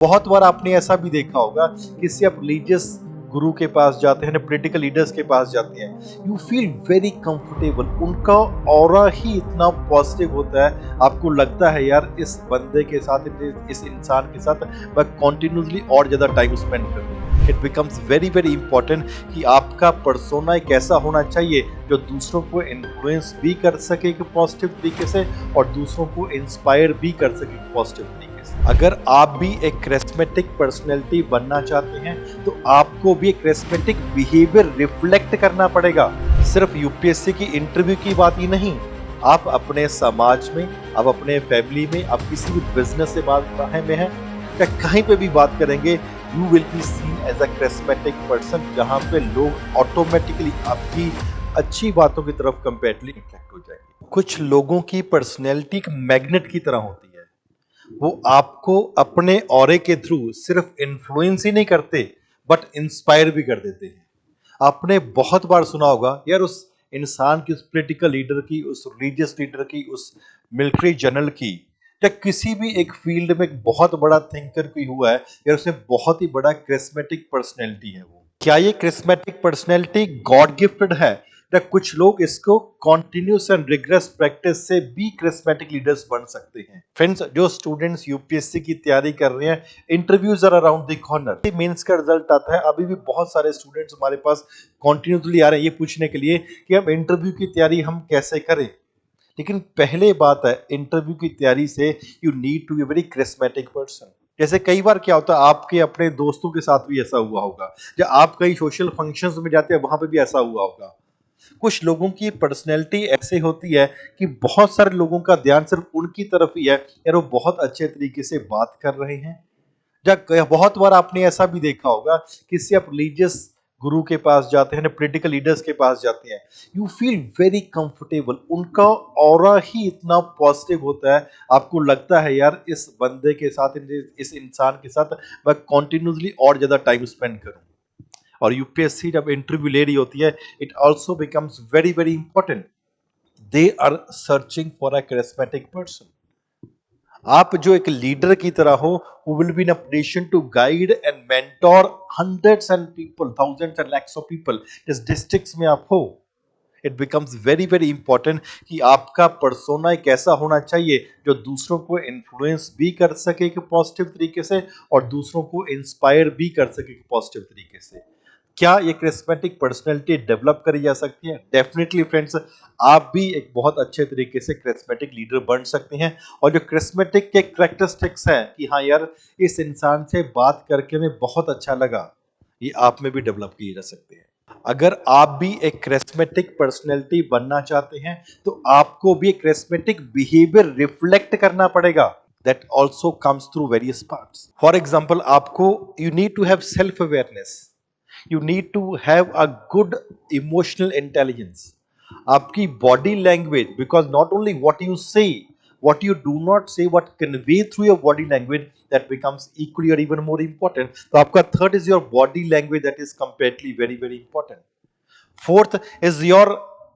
बहुत बार आपने ऐसा भी देखा होगा, किसी आप रिलीजियस गुरु के पास जाते हैं, पॉलिटिकल लीडर्स के पास जाते हैं, यू फील वेरी कंफर्टेबल। उनका ऑरा ही इतना पॉजिटिव होता है, आपको लगता है यार इस बंदे के साथ, इस इंसान के साथ मैं कॉन्टिन्यूसली और ज्यादा टाइम स्पेंड करूं। It becomes very very important कि आपका पर्सोना एक ऐसा होना चाहिए जो दूसरों को इन्फ्लुएंस भी कर सके पॉजिटिव तरीके से और दूसरों को इंस्पायर भी कर सके पॉजिटिव तरीके से। अगर आप भी एक करिस्मेटिक पर्सनैलिटी बनना चाहते हैं तो आपको भी एक करिस्मेटिक बिहेवियर रिफ्लेक्ट करना पड़ेगा। सिर्फ यूपीएससी की इंटरव्यू की बात ही नहीं, आप अपने समाज में, आप अपने फैमिली में, आप किसी भी बिजनेस से बात में है या कहीं पे भी बात करेंगे, you will be seen as a charismatic person, जहां पे लोग ऑटोमेटिकली आपकी अच्छी बातों की तरफ कंपेरेटिवली अट्रैक्ट हो जाएंगे। कुछ लोगों की पर्सनैलिटी एक मैग्नेट की तरह होती है, वो आपको अपने ऑरे के थ्रू सिर्फ इन्फ्लुएंस ही नहीं करते बट इंस्पायर भी कर देते हैं। आपने बहुत बार सुना होगा यार उस इंसान की, उस पॉलिटिकल लीडर की, उस रिलीजियस लीडर की, उस मिलिट्री जनरल की, या किसी भी एक फील्ड में एक बहुत बड़ा थिंकर कोई हुआ है यार, उसने बहुत ही बड़ा करिस्मेटिक पर्सनैलिटी है। वो क्या ये करिस्मेटिक पर्सनैलिटी गॉड गिफ्टेड है या कुछ लोग इसको कॉन्टिन्यूस एंड रिग्रेस प्रैक्टिस से भी करिस्मेटिक लीडर्स बन सकते हैं। फ्रेंड्स, जो स्टूडेंट्स यूपीएससी की तैयारी कर रहे हैं, interviews are around the corner, mains का रिजल्ट आता है, अभी भी बहुत सारे स्टूडेंट्स हमारे पास कॉन्टिन्यूसली आ रहे हैं ये पूछने के लिए कि हम इंटरव्यू की तैयारी हम कैसे करें। लेकिन पहले बात है, इंटरव्यू की तैयारी से you need to be very charismatic person. जैसे कई बार क्या होता है, आपके अपने दोस्तों के साथ भी ऐसा हुआ होगा, या आप कई सोशल फंक्शंस में जाते हैं, वहां पे भी ऐसा हुआ होगा। कुछ लोगों की पर्सनैलिटी ऐसे होती है कि बहुत सारे लोगों का ध्यान सिर्फ उनकी तरफ ही है, यार वो बहुत अच्छे तरीके से बात कर रहे हैं। या बहुत बार आपने ऐसा भी देखा होगा, किसी आप रिलीजियस गुरु के पास जाते हैं, पॉलिटिकल लीडर्स के पास जाते हैं, यू फील वेरी कंफर्टेबल। उनका ऑरा ही इतना पॉजिटिव होता है, आपको लगता है यार इस बंदे के साथ, इस इंसान के साथ मैं कॉन्टिन्यूसली और ज्यादा टाइम स्पेंड करूं। और यूपीएससी जब इंटरव्यू ले रही होती है, it also becomes very very important, they are searching for a charismatic person. आप जो एक लीडर की तरह हो, who will be in a position to guide and mentor hundreds and people, thousands and lakhs of people, जिस districts में आप हो, it becomes very very important कि आपका पर्सोना एक ऐसा होना चाहिए जो दूसरों को इन्फ्लुएंस भी कर सके कि पॉजिटिव तरीके से और दूसरों को इंस्पायर भी कर सके कि पॉजिटिव तरीके से। क्या ये करिस्मेटिक पर्सनैलिटी डेवलप करी जा सकती है? डेफिनेटली फ्रेंड्स, आप भी एक बहुत अच्छे तरीके से करिस्मेटिक लीडर बन सकते हैं। और जो करिस्मेटिक के कैरेक्टरिस्टिक्स हैं कि हाँ यार इस इंसान से बात करके हमें बहुत अच्छा लगा, ये आप में भी डेवलप किए जा सकते हैं। अगर आप भी एक करिस्मेटिक पर्सनैलिटी बनना चाहते हैं तो आपको भी एक करिस्मेटिक बिहेवियर रिफ्लेक्ट करना पड़ेगा। That also comes through various parts. For example, आपको you need to have self awareness, you need to have a good emotional intelligence. आपकी body language, because not only what you say, what you do not say, what convey through your body language, that becomes equally or even more important. तो आपका third is your body language, that is completely very very important. Fourth is your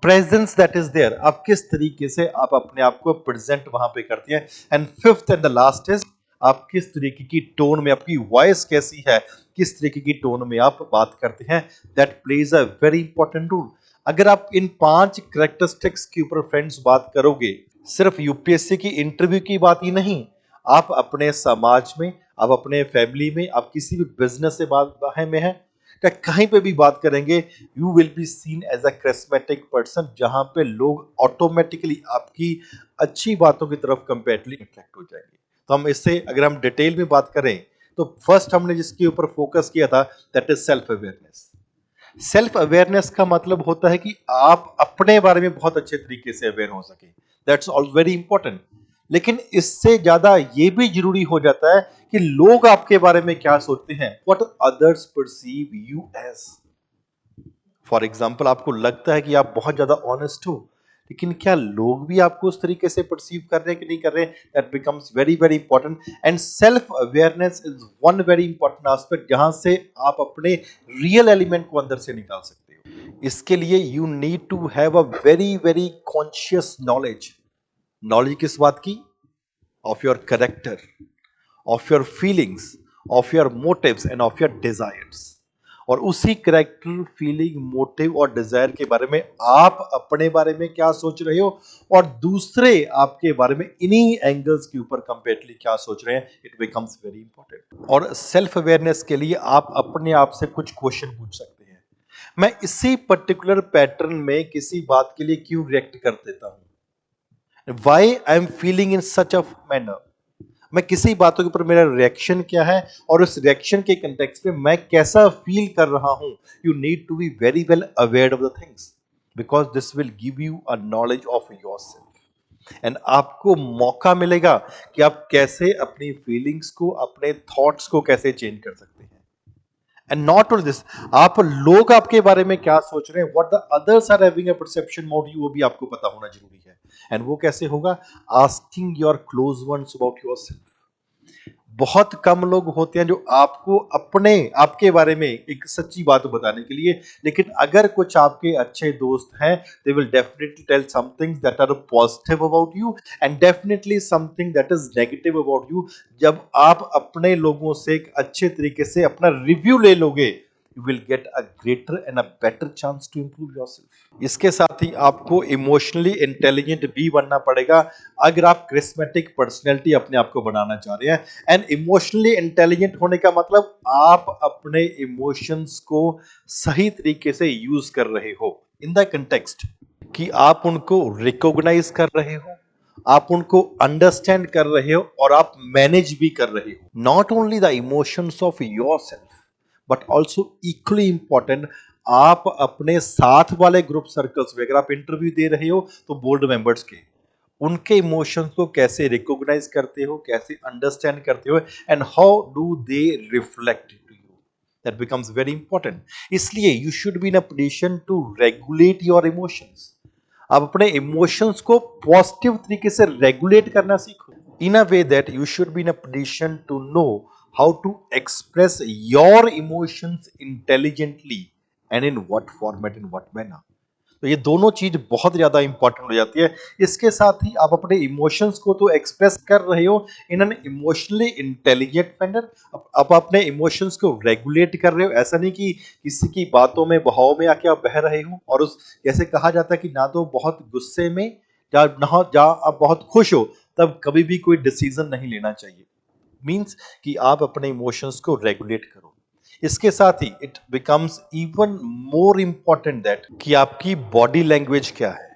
presence that is there, आप किस तरीके से आप अपने आप को प्रेजेंट वहां पे करते हैं। And fifth and the last is आप किस तरीके की टोन में, आपकी वॉइस कैसी है, किस तरीके की टोन में आप बात करते हैं, that plays a very important role. अगर आप इन 5 करेक्टरिस्टिक्स के ऊपर फ्रेंड्स बात करोगे, सिर्फ यूपीएससी की इंटरव्यू की बात ही नहीं, आप अपने समाज में, आप अपने फैमिली में, आप किसी भी बिजनेस से बात में है या कहीं पे भी बात करेंगे, you will be seen as a charismatic person, जहां पे लोग ऑटोमेटिकली आपकी अच्छी बातों की तरफ कंपेरेटिवली अट्रैक्ट हो जाएंगे। तो हम इससे अगर हम डिटेल में बात करें तो फर्स्ट हमने जिसके ऊपर फोकस किया था, that is self awareness. Self awareness का मतलब होता है कि आप अपने बारे में बहुत अच्छे तरीके से अवेयर हो सके, दैट्स ऑल वेरी इंपॉर्टेंट। लेकिन इससे ज्यादा ये भी जरूरी हो जाता है कि लोग आपके बारे में क्या सोचते हैं, what others perceive you as. For example, आपको लगता है कि आप बहुत ज्यादा ऑनेस्ट हो, लेकिन क्या लोग भी आपको उस तरीके से परसीव कर रहे हैं कि नहीं कर रहे हैं, that becomes very very important. And self awareness is one very important aspect, जहां से आप अपने रियल एलिमेंट को अंदर से निकाल सकते हो। इसके लिए you need to have a very very conscious knowledge. Knowledge किस बात की? Of your character, of your feelings, of your motives and of your desires. और उसी करेक्टर, फीलिंग, मोटिव और डिजायर के बारे में आप अपने बारे में क्या सोच रहे हो और दूसरे आपके बारे में इन्हीं एंगल्स के ऊपर कंपेरेटली क्या सोच रहे हैं, इट बिकम्स वेरी इंपॉर्टेंट। और सेल्फ अवेयरनेस के लिए आप अपने आप से कुछ क्वेश्चन पूछ सकते हैं, मैं इसी पर्टिकुलर पैटर्न में किसी बात के लिए क्यों रिएक्ट कर देता हूं, why I am feeling in such a manner, मैं किसी बातों के ऊपर मेरा रिएक्शन क्या है और उस रिएक्शन के कंटेक्स्ट में मैं कैसा फील कर रहा हूं। You need to be very well aware of the things because this will give you a knowledge of yourself and आपको मौका मिलेगा कि आप कैसे अपनी फीलिंग्स को, अपने थॉट्स को कैसे चेंज कर सकते हैं। एंड नॉट ओनली दिस, आप लोग आपके बारे में क्या सोच रहे हैं, what the others are having a perception about you, वो भी आपको पता होना जरूरी है। एंड वो कैसे होगा, asking your close ones about yourself. बहुत कम लोग होते हैं जो आपको अपने आपके बारे में एक सच्ची बात बताने के लिए, लेकिन अगर कुछ आपके अच्छे दोस्त हैं, they will definitely tell something that are positive about you and definitely something that is negative about you. जब आप अपने लोगों से एक अच्छे तरीके से अपना रिव्यू ले लोगे, you will get a greater and a better chance to improve yourself। इसके साथ ही आपको इमोशनली इंटेलिजेंट भी बनना पड़ेगा अगर आप क्रिस्मेटिक पर्सनैलिटी अपने आप को बनाना चाह रहे हैं। एंड इमोशनली इंटेलिजेंट होने का मतलब आप अपने इमोशंस को सही तरीके से यूज कर रहे हो इन द कंटेक्स्ट कि आप उनको रिकॉग्नाइज कर रहे हो, आप उनको अंडरस्टैंड कर रहे हो और आप मैनेज भी कर रहे हो। Not only the emotions of yourself but also equally important, आप अपने साथ वाले ग्रुप सर्कल्स में, अगर आप इंटरव्यू दे रहे हो तो बोर्ड मेंबर्स के, उनके इमोशंस को कैसे रिकॉग्नाइज करते हो, कैसे अंडरस्टैंड करते हो and how do they reflect to you, that becomes very important. इसलिए you should be in a position to regulate your emotions. आप अपने इमोशंस को पॉजिटिव तरीके से रेगुलेट करना सीखो in a way that you should be in a position to know how to express your emotions intelligently and in what format, in what manner। तो ये दोनों चीज बहुत ज्यादा इंपॉर्टेंट हो जाती है। इसके साथ ही आप अपने इमोशंस को तो एक्सप्रेस कर रहे हो in an emotionally intelligent manner, आप अपने इमोशंस को रेगुलेट कर रहे हो। ऐसा नहीं कि किसी की बातों में, बहाव में आके आप बह रहे हो और उस, जैसे कहा जाता है कि ना तो बहुत गुस्से में या ना जहाँ आप बहुत खुश हो तब कभी भी कोई डिसीजन नहीं लेना चाहिए। मींस कि आप अपने इमोशंस को रेगुलेट करो। इसके साथ ही it becomes even more important that कि आपकी बॉडी लैंग्वेज क्या है।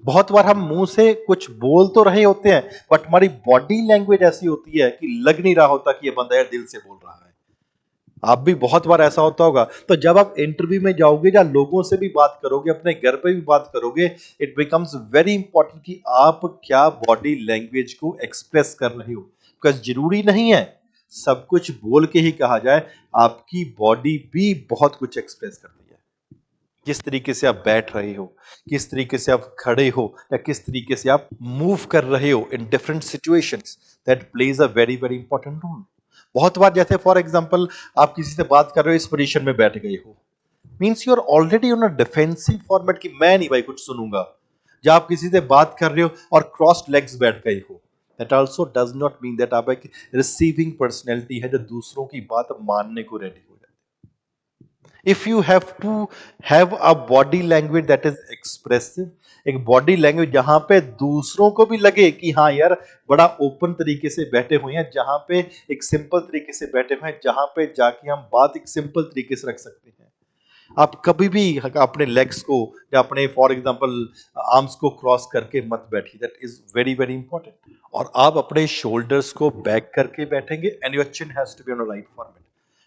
बहुत बार हम मुंह से कुछ बोल तो रहे होते हैं बट हमारी बॉडी लैंग्वेज ऐसी होती है कि लग नहीं रहा होता कि ये बंदा यार दिल से बोल रहा है। आप भी बहुत बार ऐसा होता होगा। तो जब आप इंटरव्यू में जाओगे या लोगों से भी बात करोगे, अपने घर पे भी बात करोगे, इट बिकम्स वेरी इंपॉर्टेंट कि आप क्या बॉडी लैंग्वेज को एक्सप्रेस कर रहे हो। बिकॉज जरूरी नहीं है सब कुछ बोल के ही कहा जाए, आपकी बॉडी भी बहुत कुछ एक्सप्रेस करती है। किस तरीके से आप बैठ रहे हो, किस तरीके से आप खड़े हो या किस तरीके से आप मूव कर रहे हो in different situations, that plays a very very important role. बहुत बार जैसे फॉर एग्जांपल आप किसी से बात कर रहे हो, इस पोजीशन में बैठ गए हो, means you are already on a defensive format कि मैं नहीं भाई कुछ सुनूंगा। जब आप किसी से बात कर रहे हो और क्रॉस्ड लेग्स बैठ गए हो, that also does not mean that आप एक रिसीविंग पर्सनैलिटी है जो दूसरों की बात मानने को रेडी हो जाती है। If you have to have a body language that is expressive, एक बॉडी लैंग्वेज जहां पे दूसरों को भी लगे कि हाँ यार बड़ा ओपन तरीके से बैठे हुए हैं, जहां पे एक सिंपल तरीके से बैठे हुए हैं, जहां पे जाके हम बात एक सिंपल तरीके से रख सकते हैं। आप कभी भी अपने लेग्स को या अपने फॉर एग्जांपल आर्म्स को क्रॉस करके मत बैठिए, that is very very important. और आप अपने शोल्डर्स को बैक करके बैठेंगे and your chin has to be on a right format.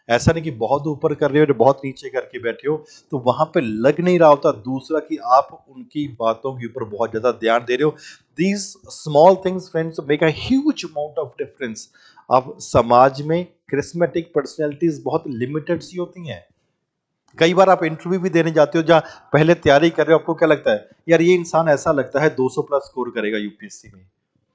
ऐसा नहीं कि बहुत ऊपर कर रहे हो, बहुत नीचे करके बैठे हो, तो वहां पे लग नहीं रहा होता दूसरा कि आप उनकी बातों के ऊपर बहुत ज्यादा ध्यान दे रहे हो। These small things friends make a huge amount of difference. अब समाज में क्रिस्मेटिक पर्सनैलिटीज बहुत लिमिटेड सी होती हैं। कई बार आप इंटरव्यू भी देने जाते हो, जहां पहले तैयारी कर रहे हो, आपको क्या लगता है यार ये इंसान ऐसा लगता है 200 प्लस स्कोर करेगा यूपीएससी में,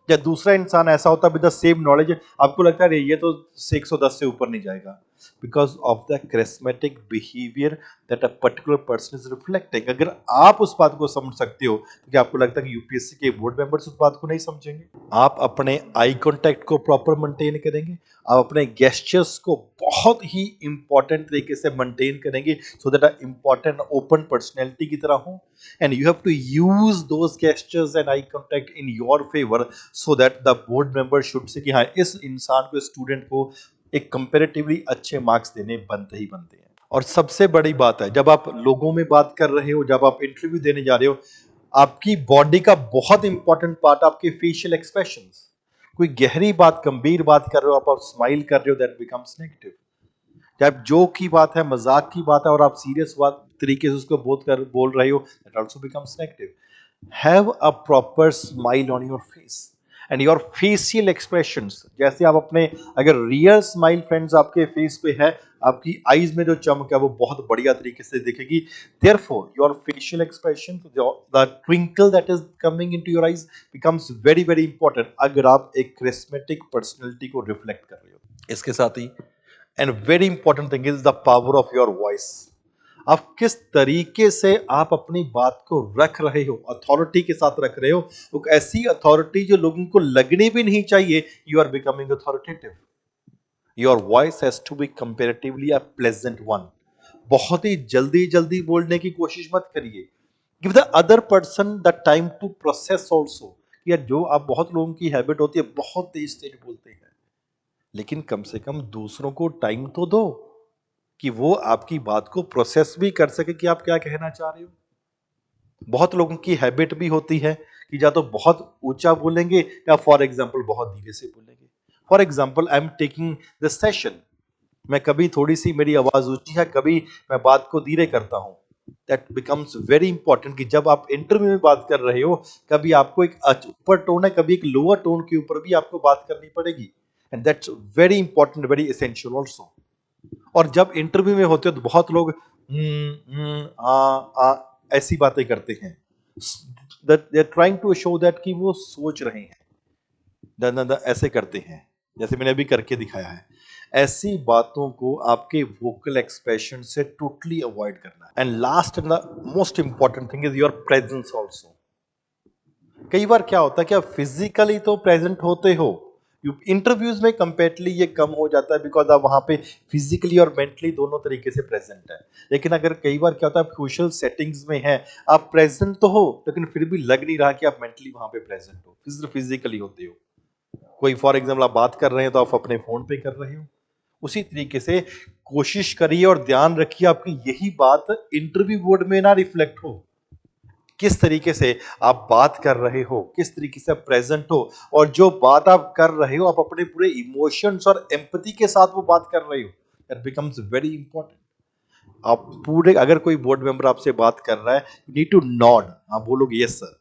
या दूसरा इंसान ऐसा होता है विद द सेम नॉलेज, आपको लगता है ये तो 110 से ऊपर नहीं जाएगा। Because of the charismatic behaviour that a particular person is reflecting. अगर आप उस बात को समझ सकते हो तो क्या आपको लगता है कि यूपीएससी के बोर्ड मेंबर्स उस बात को नहीं समझेंगे? आप अपने आई कांटेक्ट को प्रॉपर मेंटेन करेंगे, आप अपने गेस्चर्स को बहुत ही इंपॉर्टेंट तरीके से मेंटेन करेंगे so that a important open personality की तरह हो, and you have to use those gestures and eye contact in your favour so that the board member should say कि हाँ इस इंसान को, स्टूडेंट को एक कंपैरेटिवली अच्छे मार्क्स देने बनते ही बनते हैं। और सबसे बड़ी बात है, जब आप लोगों में बात कर रहे हो, जब आप इंटरव्यू देने जा रहे हो, आपकी बॉडी का बहुत इंपॉर्टेंट पार्ट आपके फेशियल एक्सप्रेशंस। कोई गहरी बात, गंभीर बात कर रहे हो, आप स्माइल कर रहे हो, दैट बिकम्स नेगेटिव। जब जोक की बात है, मजाक की बात है और आप सीरियस बात तरीके से उसको बोल रहे हो, that also becomes negative. Have a proper smile on your face and your facial expressions. जैसे आप अपने, अगर रियल स्माइल फ्रेंड्स आपके फेस पे है, आपकी आईज में जो चमक है वो बहुत बढ़िया तरीके से दिखेगी। Therefore your facial expression, the twinkle that is coming into your eyes becomes very very important अगर आप एक charismatic पर्सनैलिटी को रिफ्लेक्ट कर रहे हो। इसके साथ ही and very important thing is the power of your voice. आप किस तरीके से आप अपनी बात को रख रहे हो, अथॉरिटी के साथ रख रहे हो, एक ऐसी अथॉरिटी जो लोगों को लगनी भी नहीं चाहिए। You are becoming authoritative. Your voice has to be comparatively a pleasant one. बहुत ही जल्दी जल्दी बोलने की कोशिश मत करिए। Give the other person the time to process also. या जो आप, बहुत लोगों की हैबिट होती है बहुत तेज तेज बोलते हैं, लेकिन कम से कम दूसरों को टाइम तो दो कि वो आपकी बात को प्रोसेस भी कर सके कि आप क्या कहना चाह रहे हो। बहुत लोगों की हैबिट भी होती है कि या तो बहुत ऊंचा बोलेंगे या फॉर एग्जांपल बहुत धीरे से बोलेंगे। For example I am taking the session, मैं कभी थोड़ी सी मेरी आवाज ऊंची है, कभी मैं बात को धीरे करता हूं। दैट बिकम्स वेरी इंपॉर्टेंट कि जब आप इंटरव्यू में बात कर रहे हो, कभी आपको एक ऊपर टोन है, कभी एक लोअर टोन के ऊपर भी आपको बात करनी पड़ेगी, and that's very important, very essential also. और जब इंटरव्यू में होते हो तो बहुत लोग आ ऐसी बातें करते हैं, they are trying to show that कि वो सोच रहे हैं, ऐसे करते हैं जैसे मैंने अभी करके दिखाया है। ऐसी बातों को आपके वोकल एक्सप्रेशन से टोटली अवॉइड करना है। And last and the most important thing is your presence also. कई बार क्या होता है कि आप फिजिकली तो प्रेजेंट होते हो, इंटरव्यूज में कंपेरेटिवली ये कम हो जाता है बिकॉज आप वहां पे फिजिकली और मेंटली दोनों तरीके से प्रेजेंट है। लेकिन अगर कई बार क्या होता है, आप सोशल सेटिंग्स में है, आप प्रेजेंट तो हो लेकिन फिर भी लग नहीं रहा कि आप मेंटली वहां पे प्रेजेंट हो, सिर्फ फिजिकली होते हो। कोई फॉर एग्जाम्पल आप बात कर रहे हैं तो आप अपने फोन पे कर रहे हो, उसी तरीके से कोशिश करिए और ध्यान रखिए आपकी यही बात इंटरव्यू बोर्ड में ना रिफ्लेक्ट हो। किस तरीके से आप बात कर रहे हो, किस तरीके से आप प्रेजेंट हो, और जो बात आप कर रहे हो आप अपने पूरे इमोशंस और एम्पैथी के साथ वो बात कर रहे हो, दैट बिकम्स वेरी इंपॉर्टेंट। आप पूरे, अगर कोई बोर्ड मेंबर आपसे बात कर रहा है, यू नीड टू नॉड, आप बोलोगे यस सर,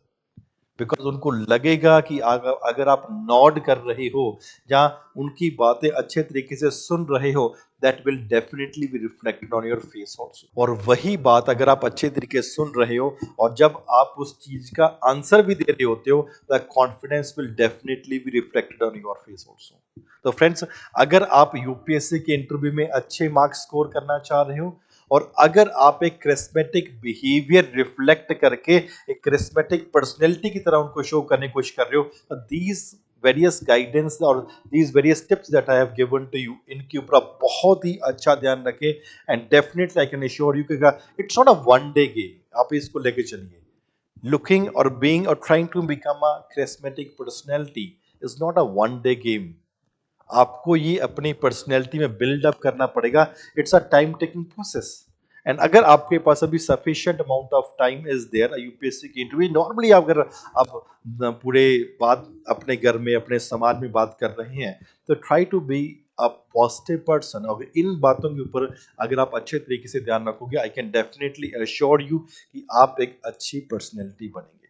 बिकॉज उनको लगेगा कि अगर आप नॉड कर रहे हो या उनकी बातें अच्छे तरीके से सुन रहे हो, that will definitely be reflected on your face also. और वही बात अगर आप अच्छे तरीके से सुन रहे हो और जब आप उस चीज का आंसर भी दे रहे होते हो, the confidence will definitely be reflected on your face also. तो फ्रेंड्स, अगर आप यूपीएससी के इंटरव्यू में अच्छे मार्क्स स्कोर करना चाह रहे हो और अगर आप एक charismatic बिहेवियर रिफ्लेक्ट करके एक charismatic पर्सनैलिटी की तरह उनको शो करने की कोशिश कर रहे हो, दीज वेरियस गाइडेंस और these various tips that I have given to you, इनके ऊपर आप बहुत ही अच्छा ध्यान रखें, and definitely I can assure you कि it's not a one day game. आप इसको लेके चलिए, looking or being or trying to become a charismatic personality is not a one day game। आपको ये अपनी पर्सनैलिटी में बिल्ड अप करना पड़ेगा, it's a time taking process. And अगर आपके पास अभी sufficient amount of time is there, UPSC की इंटरव्यू नॉर्मली अगर आप पूरे बात अपने घर में, अपने समाज में बात कर रहे हैं, तो try to be a positive person. और इन बातों के ऊपर अगर आप अच्छे तरीके से ध्यान रखोगे, I can definitely assure you कि आप एक अच्छी पर्सनैलिटी बनेंगे।